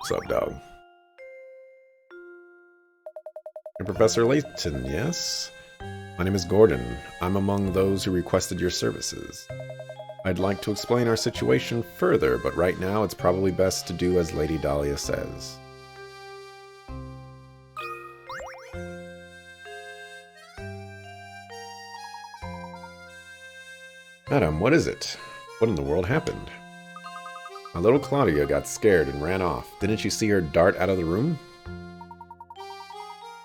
What's up, dog? You're Professor Layton, yes? My name is Gordon. I'm among those who requested your services. I'd like to explain our situation further, but right now it's probably best to do as Lady Dahlia says. Madam, what is it? What in the world happened? My little Claudia got scared and ran off. Didn't you see her dart out of the room?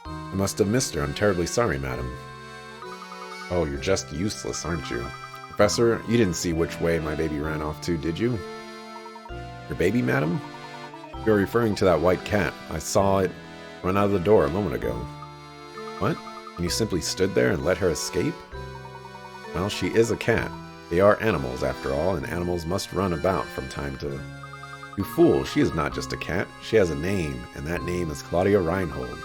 I must have missed her. I'm terribly sorry, madam. Oh, you're just useless, aren't you? Professor, you didn't see which way my baby ran off to, did you? Your baby, madam? You're referring to that white cat. I saw it run out of the door a moment ago. What? And you simply stood there and let her escape? Well, she is a cat. They are animals, after all, and animals must run about from time to... You fool, she is not just a cat. She has a name, and that name is Claudia Reinhold.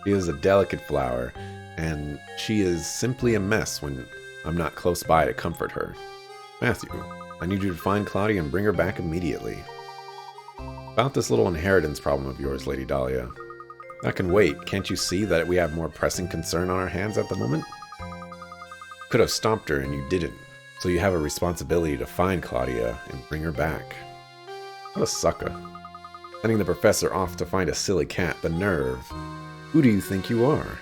She is a delicate flower, and she is simply a mess when I'm not close by to comfort her. Matthew, I need you to find Claudia and bring her back immediately. About this little inheritance problem of yours, Lady Dahlia. That can wait. Can't you see that we have more pressing concern on our hands at the moment? Could have stopped her and you didn't, so you have a responsibility to find Claudia and bring her back. What a sucker. Sending the professor off to find a silly cat, the nerve. Who do you think you are?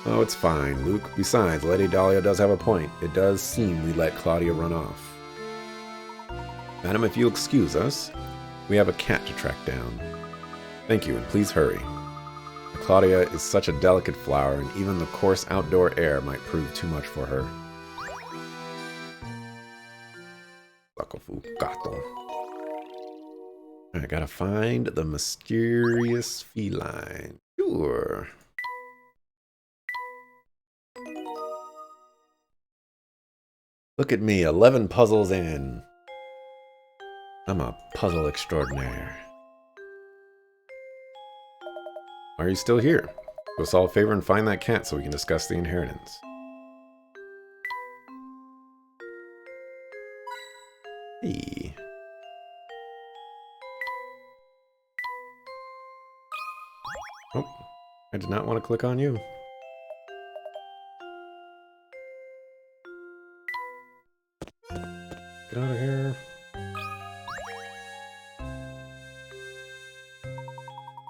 Oh, it's fine, Luke. Besides, Lady Dahlia does have a point. It does seem we let Claudia run off. Madam, if you'll excuse us, we have a cat to track down. Thank you, and please hurry. Claudia is such a delicate flower, and even the coarse outdoor air might prove too much for her. I gotta find the mysterious feline. Sure. Look at me, 11 puzzles in. I'm a puzzle extraordinaire. Why are you still here? Do us all a favor and find that cat so we can discuss the inheritance. Hey. Oh, I did not want to click on you. Get out of here.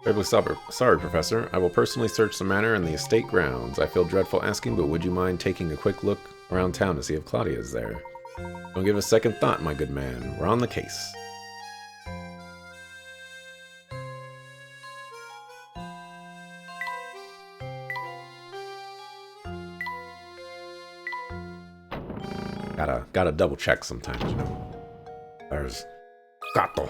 Terribly sorry, Professor. I will personally search the manor and the estate grounds. I feel dreadful asking, but would you mind taking a quick look around town to see if Claudia is there? Don't give a second thought, my good man. We're on the case. Gotta double check sometimes, you know. There's gato.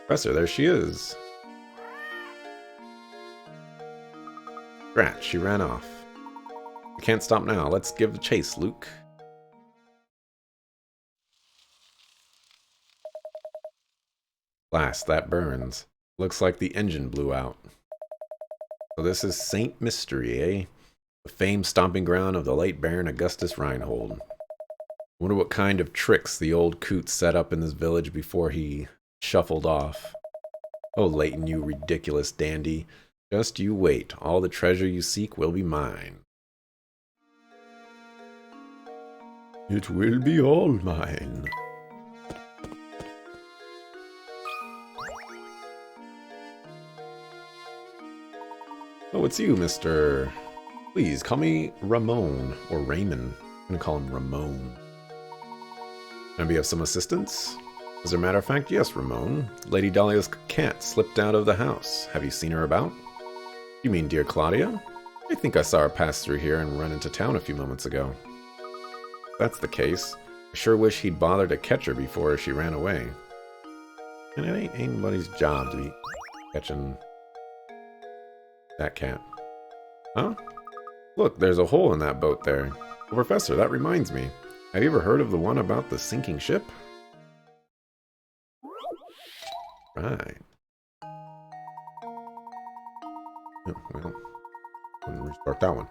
Professor, there she is. Drat, she ran off. We can't stop now. Let's give the chase, Luke. Blast, that burns. Looks like the engine blew out. So this is Saint Mystery, eh? The famed stomping ground of the late Baron Augustus Reinhold. Wonder what kind of tricks the old coot set up in this village before he shuffled off. Oh, Layton, you ridiculous dandy. Just you wait. All the treasure you seek will be mine. It will be all mine. Oh, it's you, Mr. Please, call me Ramon, or Raymond. I'm gonna call him Ramon. Can I be of some assistance? As a matter of fact, yes, Ramon. Lady Dahlia's cat slipped out of the house. Have you seen her about? You mean dear Claudia? I think I saw her pass through here and run into town a few moments ago. If that's the case, I sure wish he'd bothered to catch her before she ran away. And it ain't anybody's job to be catching that cat. Huh? Look, there's a hole in that boat there. Oh, Professor, that reminds me. Have you ever heard of the one about the sinking ship? Right. Oh, well, I'll restart that one.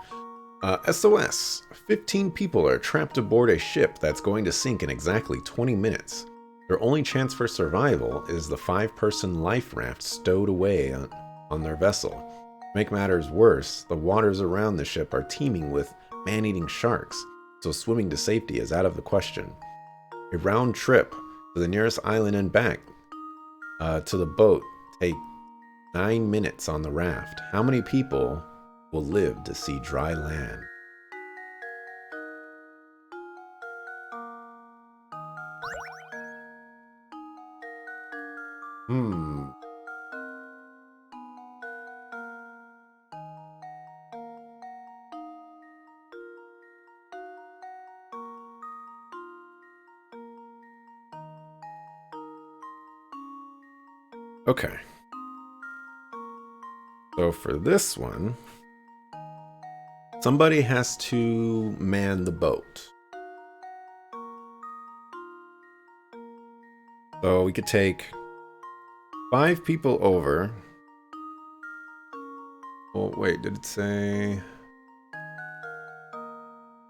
SOS. 15 people are trapped aboard a ship that's going to sink in exactly 20 minutes. Their only chance for survival is the 5-person life raft stowed away on their vessel. To make matters worse, the waters around the ship are teeming with man-eating sharks, so swimming to safety is out of the question. A round trip to the nearest island and back to the boat take 9 minutes on the raft. How many people will live to see dry land? Okay. So for this one, somebody has to man the boat. So we could take 5 people over. Oh, wait, did it say...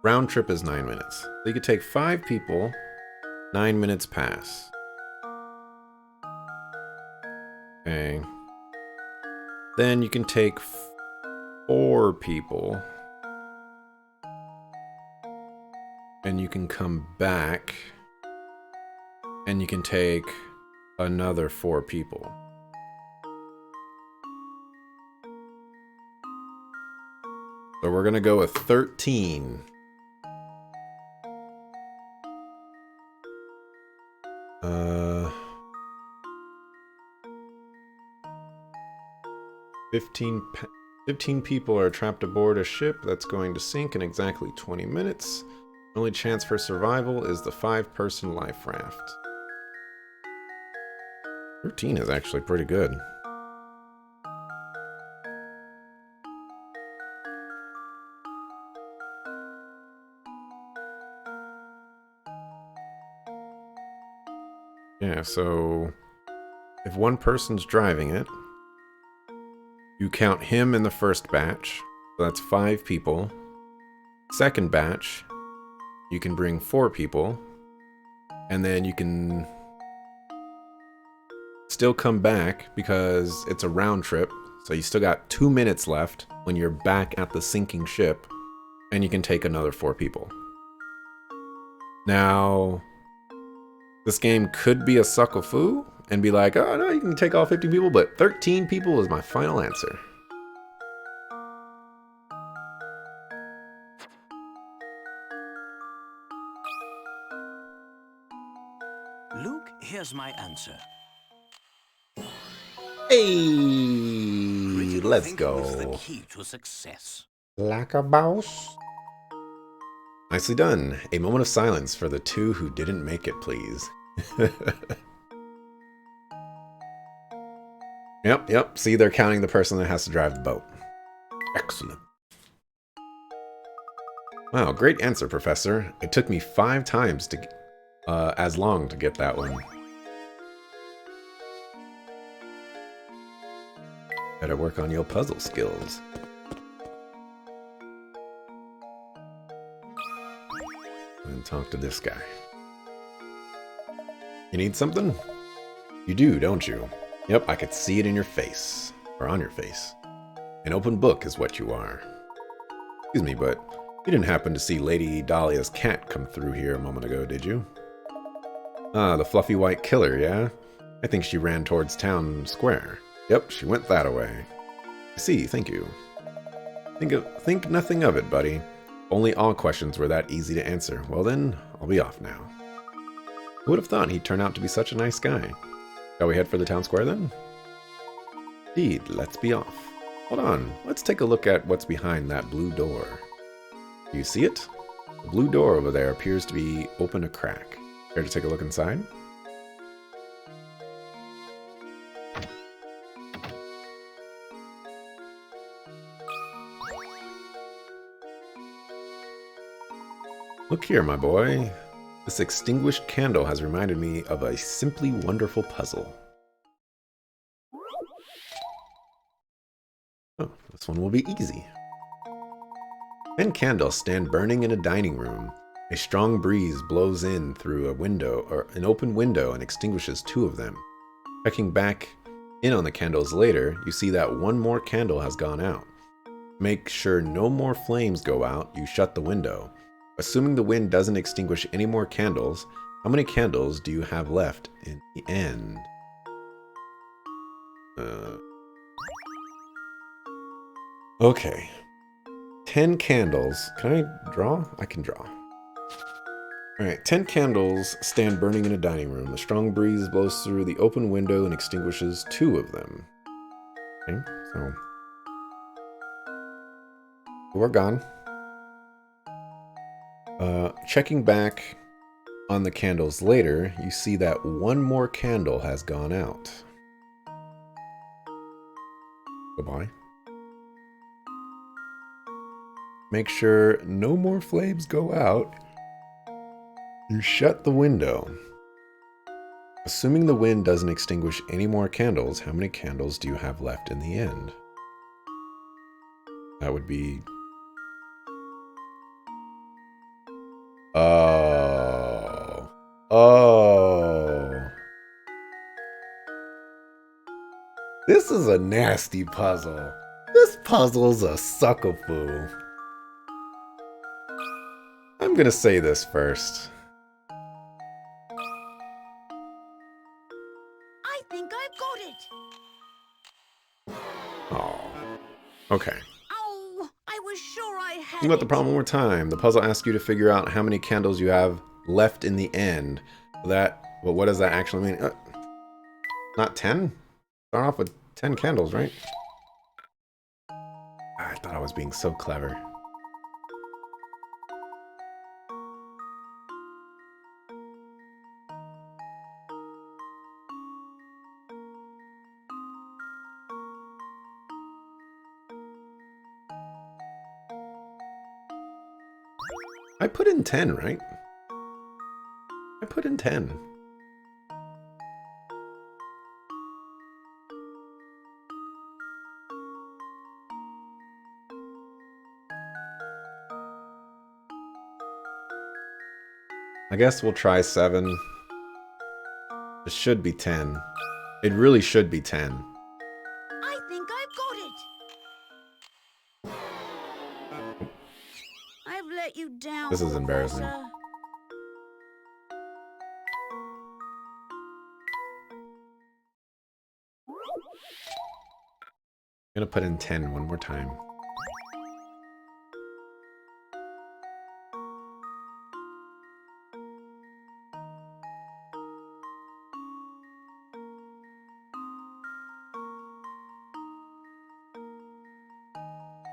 Round trip is 9 minutes. So you could take 5 people, 9 minutes pass. Okay. Then you can take 4 people. And you can come back. And you can take another 4 people. So we're going to go with 13. 15 people are trapped aboard a ship that's going to sink in exactly 20 minutes. Only chance for survival is the 5-person life raft. 13 is actually pretty good. Yeah, so if one person's driving it, you count him in the first batch, so that's 5 people. Second batch, you can bring 4 people, and then you can still come back because it's a round trip, so you still got 2 minutes left when you're back at the sinking ship, and you can take another 4 people. Now, this game could be a suck-a-foo and be like, oh no, you can take all 15 people, but 13 people is my final answer. Luke, here's my answer. Hey, let's go. Is the key to success. Like a boss. Nicely done. A moment of silence for the 2 who didn't make it, please. Yep. See, they're counting the person that has to drive the boat. Excellent. Wow, great answer, Professor. It took me 5 times to as long to get that one. Better work on your puzzle skills. And talk to this guy. You need something? You do, don't you? Yep, I could see it in your face. Or on your face. An open book is what you are. Excuse me, but you didn't happen to see Lady Dahlia's cat come through here a moment ago, did you? Ah, the fluffy white killer, yeah? I think she ran towards town square. Yep, she went that-a-way. I see, thank you. Think nothing of it, buddy. Only all questions were that easy to answer. Well then, I'll be off now. Who would have thought he'd turn out to be such a nice guy? Shall we head for the town square then? Indeed, let's be off. Hold on, let's take a look at what's behind that blue door. Do you see it? The blue door over there appears to be open a crack. Care to take a look inside? Look here, my boy. This extinguished candle has reminded me of a simply wonderful puzzle. Oh, this one will be easy. 10 candles stand burning in a dining room. A strong breeze blows in through a window or an open window and extinguishes 2 of them. Checking back in on the candles later, you see that 1 more candle has gone out. Make sure no more flames go out, you shut the window. Assuming the wind doesn't extinguish any more candles, how many candles do you have left in the end? Okay. 10 candles. Can I draw? I can draw. Alright, 10 candles stand burning in a dining room. A strong breeze blows through the open window and extinguishes 2 of them. Okay, so we're gone. Checking back on the candles later, you see that 1 more candle has gone out. Goodbye. Make sure no more flames go out. You shut the window. Assuming the wind doesn't extinguish any more candles, how many candles do you have left in the end? That would be... Oh. Oh. This is a nasty puzzle. This puzzle's a suckafoo. I'm gonna say this first. I think I've got it. Oh. Okay. Oh, I was sure I had Think about the it. problem one more time. The puzzle asks you to figure out how many candles you have left in the end. Well, what does that actually mean? Not 10? Start off with 10 candles, right? I thought I was being so clever. I put in 10, right? I put in 10. I guess we'll try 7. It should be 10. It really should be 10. I think I've got it. I've let you down. This is embarrassing. Professor. I'm gonna put in 10 one more time.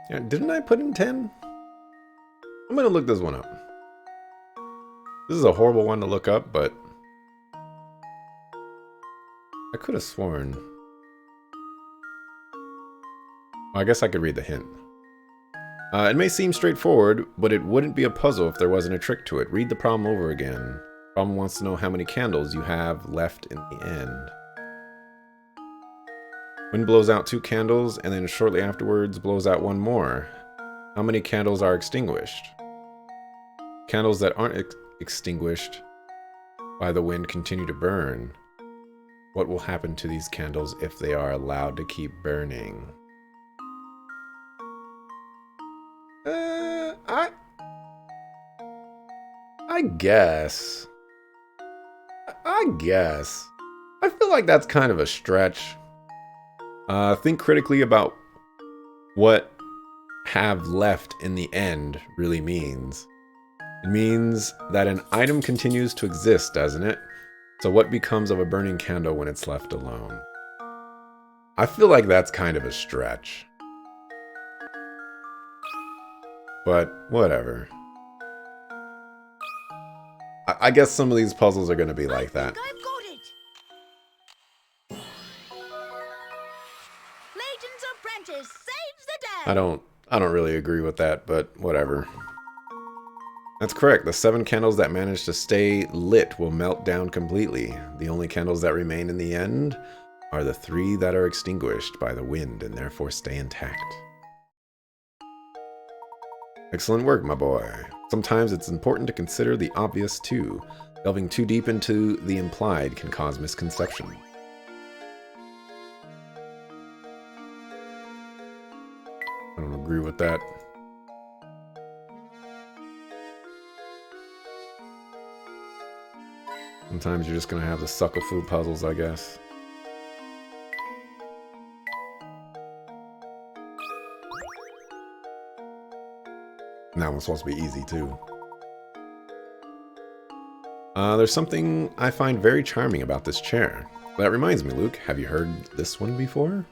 Yeah, didn't I put in 10? I'm gonna look this one up. This is a horrible one to look up, but I could have sworn. Well, I guess I could read the hint. It may seem straightforward, but it wouldn't be a puzzle if there wasn't a trick to it. Read the problem over again. The problem wants to know how many candles you have left in the end. Wind blows out 2 candles, and then shortly afterwards blows out 1 more. How many candles are extinguished? Candles that aren't extinguished by the wind continue to burn. What will happen to these candles if they are allowed to keep burning? I guess. I feel like that's kind of a stretch. Think critically about what have left in the end really means. It means that an item continues to exist, doesn't it? So what becomes of a burning candle when it's left alone? I feel like that's kind of a stretch. But whatever. I guess some of these puzzles are going to be like that. I think I've got it. Layton's apprentice saves the day. I don't really agree with that, but whatever. That's correct. The 7 candles that manage to stay lit will melt down completely. The only candles that remain in the end are the 3 that are extinguished by the wind and therefore stay intact. Excellent work, my boy. Sometimes it's important to consider the obvious, too. Delving too deep into the implied can cause misconception. I don't agree with that. Sometimes you're just gonna have the suckle-foo puzzles, I guess. And that one's supposed to be easy, too. There's something I find very charming about this chair. That reminds me, Luke, have you heard this one before?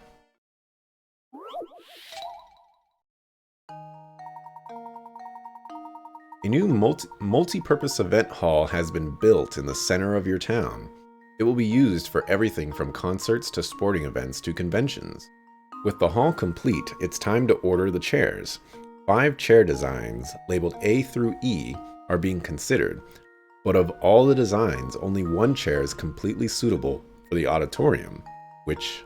A new multi-purpose event hall has been built in the center of your town. It will be used for everything from concerts to sporting events to conventions. With the hall complete, it's time to order the chairs. 5 chair designs, labeled A through E, are being considered, but of all the designs, only one chair is completely suitable for the auditorium. Which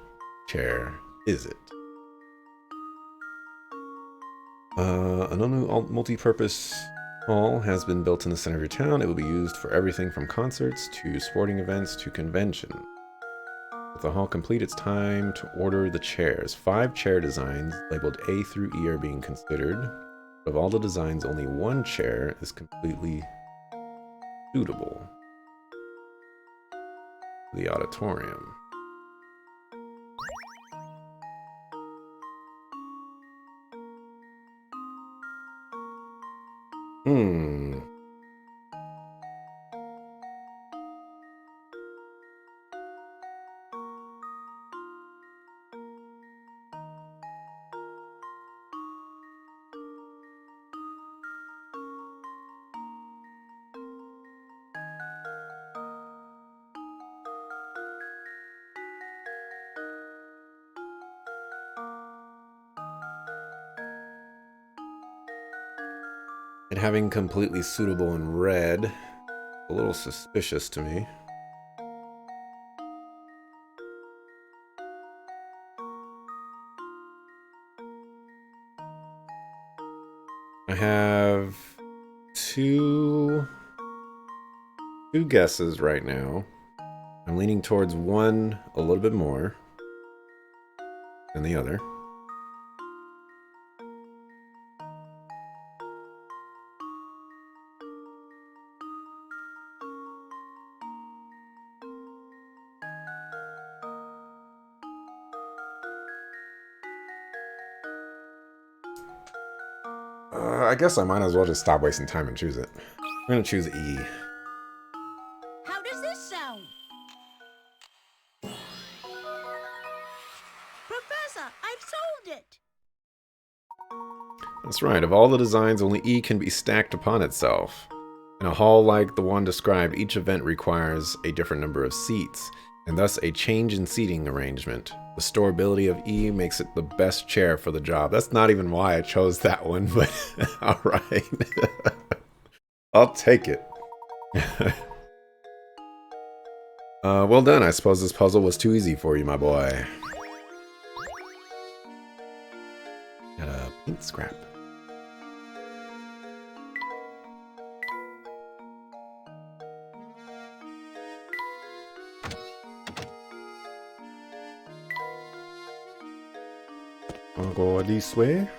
chair is it? An all-new multi-purpose hall has been built in the center of your town. It will be used for everything from concerts to sporting events to convention. With the hall complete, it's time to order the chairs. 5 chair designs labeled A through E are being considered. Of all the designs, only one chair is completely suitable for the auditorium. And having completely suitable in red, a little suspicious to me. I have two guesses right now. I'm leaning towards one a little bit more than the other. I guess I might as well just stop wasting time and choose it. I'm gonna choose E. How does this sound? Professor, I've solved it! That's right, of all the designs, only E can be stacked upon itself. In a hall like the one described, each event requires a different number of seats, and thus a change in seating arrangement. The storability of E makes it the best chair for the job. That's not even why I chose that one, but alright. I'll take it. Well done. I suppose this puzzle was too easy for you, my boy. Got a paint scrap. I'll go this way.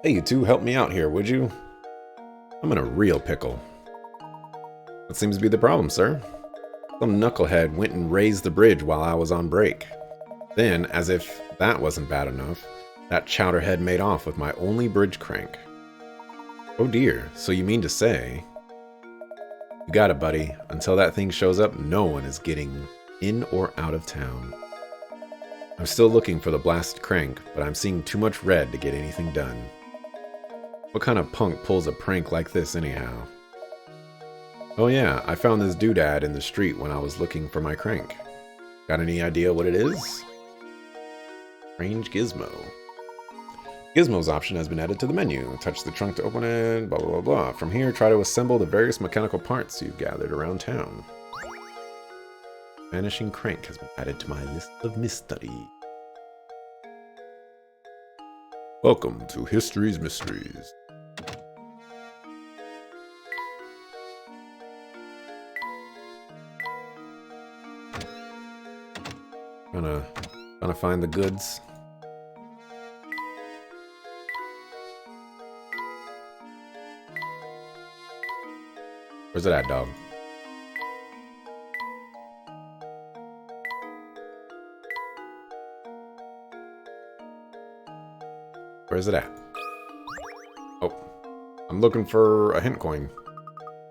Hey, you two, help me out here, would you? I'm in a real pickle. What seems to be the problem, sir? Some knucklehead went and raised the bridge while I was on break. Then, as if that wasn't bad enough, that chowderhead made off with my only bridge crank. Oh dear, so you mean to say... You got it, buddy. Until that thing shows up, no one is getting in or out of town. I'm still looking for the blasted crank, but I'm seeing too much red to get anything done. What kind of punk pulls a prank like this anyhow? Oh yeah, I found this doodad in the street when I was looking for my crank. Got any idea what it is? Strange gizmo. Gizmos option has been added to the menu. Touch the trunk to open it, blah blah blah blah. From here, try to assemble the various mechanical parts you've gathered around town. Vanishing crank has been added to my list of mystery. Welcome to History's Mysteries. Gonna find the goods. Where's it at, dog? Where's it at? Oh, I'm looking for a hint coin.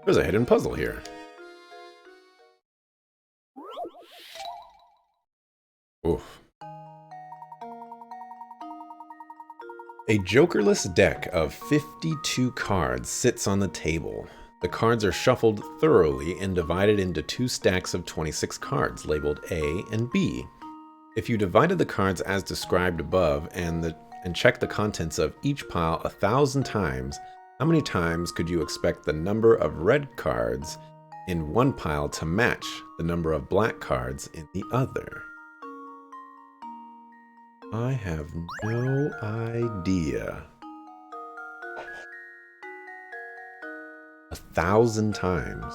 There's a hidden puzzle here. Oof. A jokerless deck of 52 cards sits on the table. The cards are shuffled thoroughly and divided into two stacks of 26 cards labeled A and B. If you divided the cards as described above and check the contents of each pile 1,000 times, how many times could you expect the number of red cards in one pile to match the number of black cards in the other? I have no idea. 1,000 times.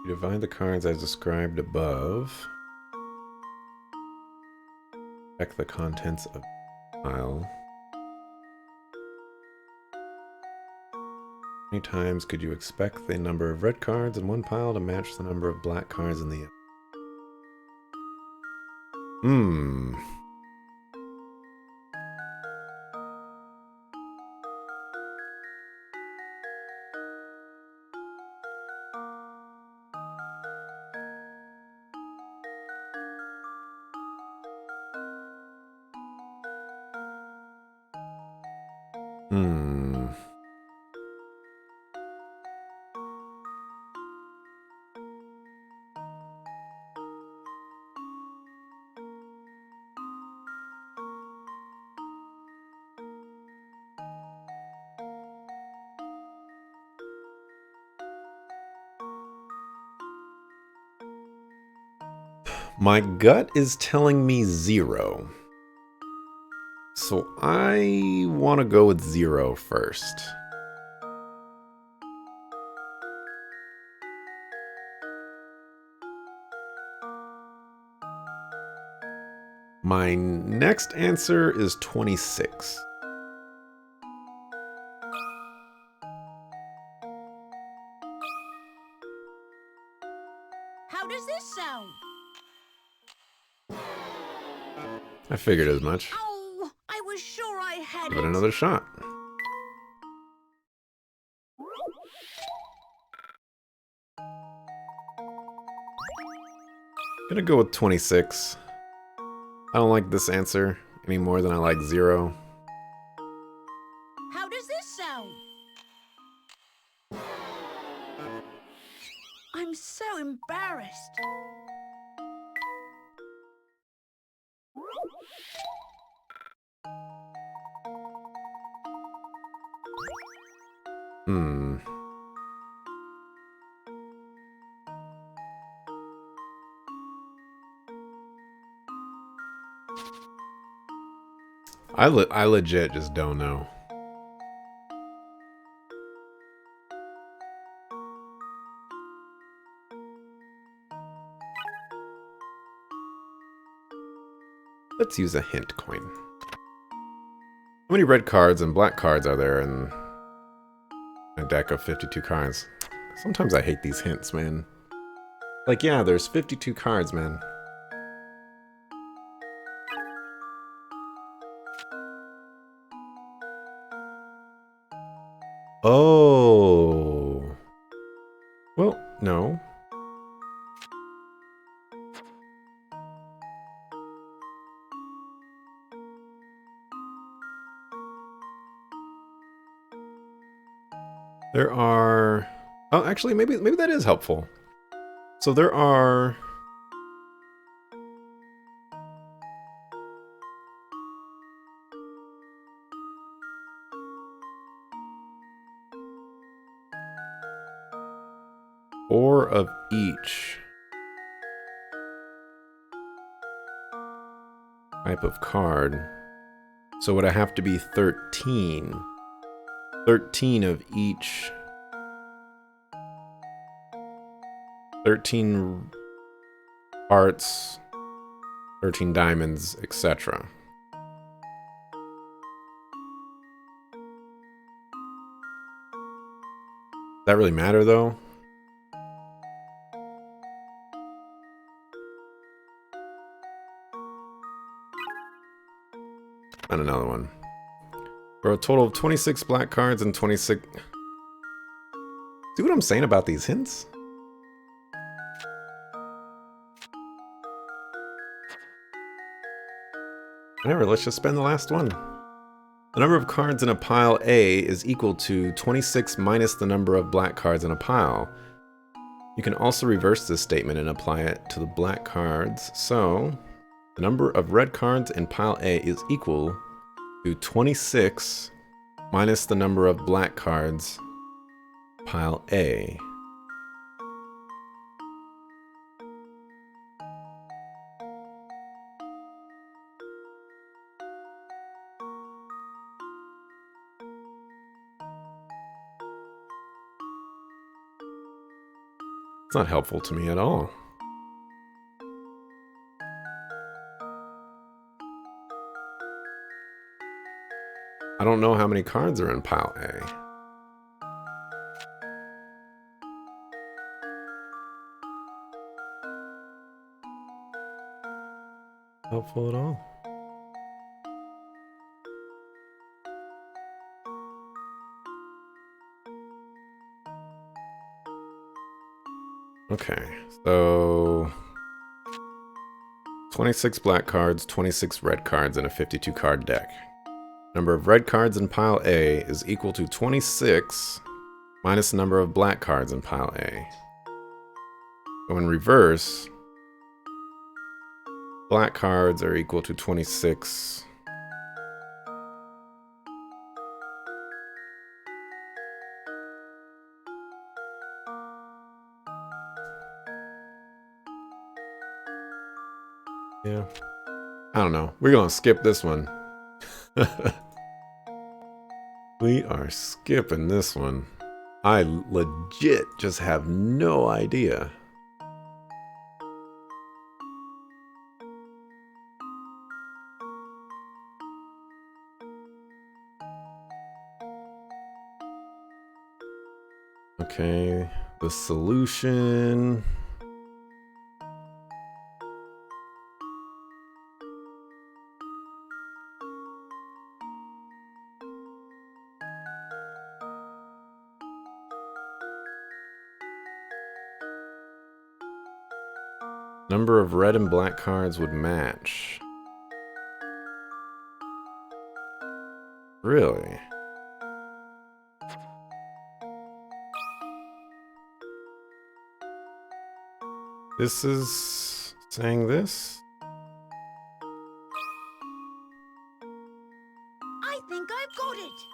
You divide the cards as described above. Check the contents of the pile. How many times could you expect the number of red cards in one pile to match the number of black cards in the other? My gut is telling me 0. So I want to go with 0 first. My next answer is 26. How does this sound? I figured as much. Oh, I was sure I had Give it it. another shot. Gonna go with 26. I don't like this answer any more than I like 0. How does this sound? I'm so embarrassed. I legit just don't know. Let's use a hint coin. How many red cards and black cards are there in a deck of 52 cards? Sometimes I hate these hints, man. Like, yeah, there's 52 cards, man. Oh. Well, no. There are... Oh, actually, maybe that is helpful. So there are 4 of each type of card. So would I have to be 13? 13 of each. 13 hearts, 13 diamonds, etc. Does that really matter though? And another one. For a total of 26 black cards and 26... See what I'm saying about these hints? Whatever, let's just spend the last one. The number of cards in a pile A is equal to 26 minus the number of black cards in a pile. You can also reverse this statement and apply it to the black cards. So, the number of red cards in pile A is equal to 26 minus the number of black cards pile A. It's not helpful to me at all. I don't know how many cards are in pile A. Helpful at all. Okay, so 26 black cards, 26 red cards, and a 52 card deck. Number of red cards in pile A is equal to 26 minus the number of black cards in pile A. So in reverse, black cards are equal to 26 yeah. I don't know. We're gonna skip this one. We are skipping this one. I legit just have no idea. Okay, the solution. Number of red and black cards would match. Really? This is saying this? I think I've got it!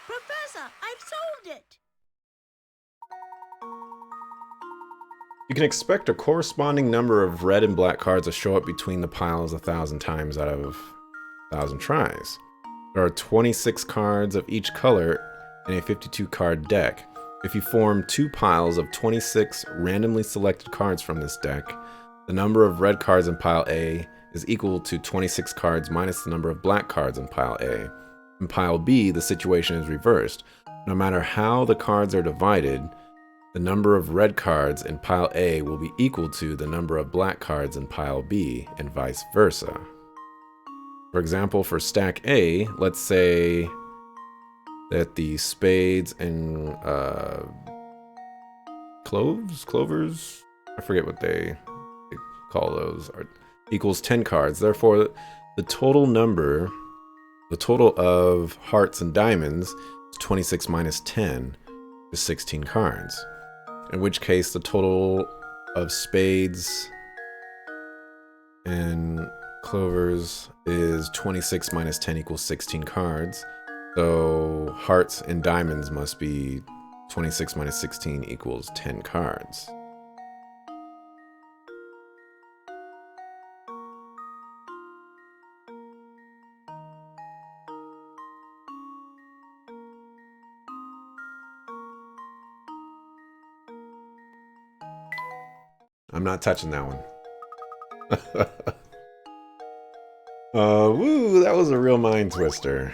Professor, I've solved it! You can expect a corresponding number of red and black cards to show up between the piles 1,000 times out of 1,000 tries. There are 26 cards of each color in a 52 card deck. If you form 2 piles of 26 randomly selected cards from this deck, the number of red cards in pile A is equal to 26 cards minus the number of black cards in pile A. In pile B, the situation is reversed. No matter how the cards are divided, the number of red cards in pile A will be equal to the number of black cards in pile B, and vice versa. For example, for stack A, let's say that the spades and clovers, I forget what they call those, are equals 10 cards. Therefore, the total of hearts and diamonds is 26 minus 10 is 16 cards. In which case, the total of spades and clovers is 26 minus 10 equals 16 cards. So hearts and diamonds must be 26 minus 16 equals 10 cards. I'm not touching that one. Woo, that was a real mind twister.